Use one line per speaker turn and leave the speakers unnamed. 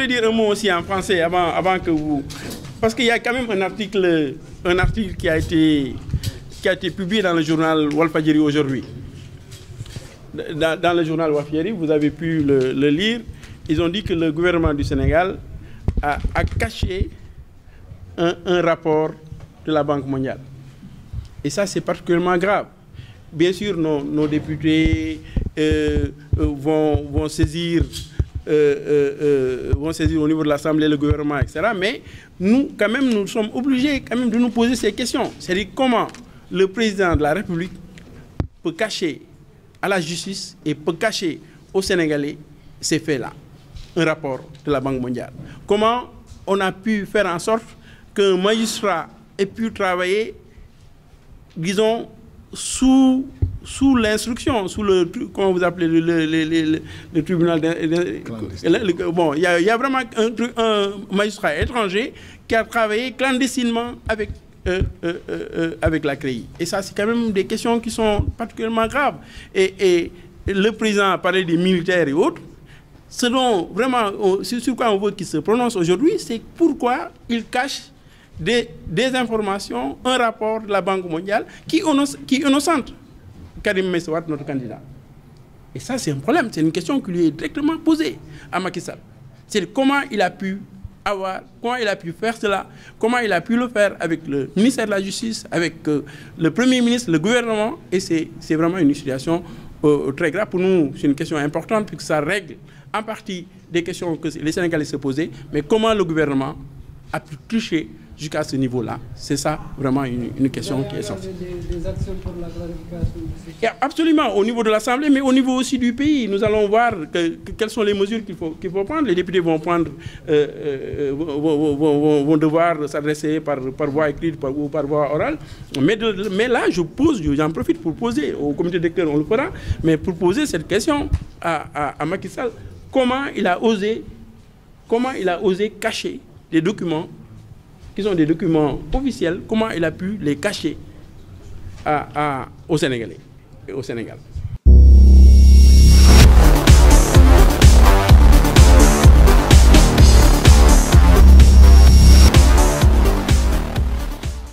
dire un mot aussi en français avant que vous... Parce qu'il y a quand même un article qui a été publié dans le journal Walfadjri aujourd'hui. Dans le journal Walfadjri, vous avez pu le lire. Ils ont dit que le gouvernement du Sénégal a caché un rapport de la Banque mondiale. Et ça, c'est particulièrement grave. Bien sûr, nos députés vont saisir au niveau de l'Assemblée, le gouvernement, etc. Mais nous, quand même, nous sommes obligés quand même de nous poser ces questions. C'est-à-dire comment le président de la République peut cacher à la justice et peut cacher aux Sénégalais ces faits-là, un rapport de la Banque mondiale. Comment on a pu faire en sorte qu'un magistrat ait pu travailler, disons, sous l'instruction, sous le, comment vous appelez, le tribunal... Bon, il y a vraiment un magistrat étranger qui a travaillé clandestinement avec la CREI. Et ça, c'est quand même des questions qui sont particulièrement graves. Et le président a parlé des militaires et autres. Ce dont vraiment, sur quoi on veut qu'il se prononce aujourd'hui, c'est pourquoi il cache des informations, un rapport de la Banque mondiale qui innocente Karim Meïssa Wade, notre candidat. Et ça, c'est un problème. C'est une question qui lui est directement posée à Macky Sall. C'est comment il a pu faire cela, comment il a pu le faire avec le ministère de la Justice, avec le Premier ministre, le gouvernement. Et c'est vraiment une situation très grave. Pour nous, c'est une question importante puisque ça règle en partie des questions que les Sénégalais se posaient. Mais comment le gouvernement a pu toucher jusqu'à ce niveau-là? C'est ça vraiment une question qui est essentielle.
Des actions pour la clarification de ces...
Absolument, au niveau de l'Assemblée, mais au niveau aussi du pays. Nous allons voir quelles sont les mesures qu'il faut prendre. Les députés vont devoir s'adresser par voie écrite ou par voie orale. Mais là, j'en profite pour poser au comité directeur, on le fera, mais pour poser cette question à Macky Sall. Comment il a osé cacher des documents qui sont des documents officiels, comment il a pu les cacher aux Sénégalais et au Sénégal.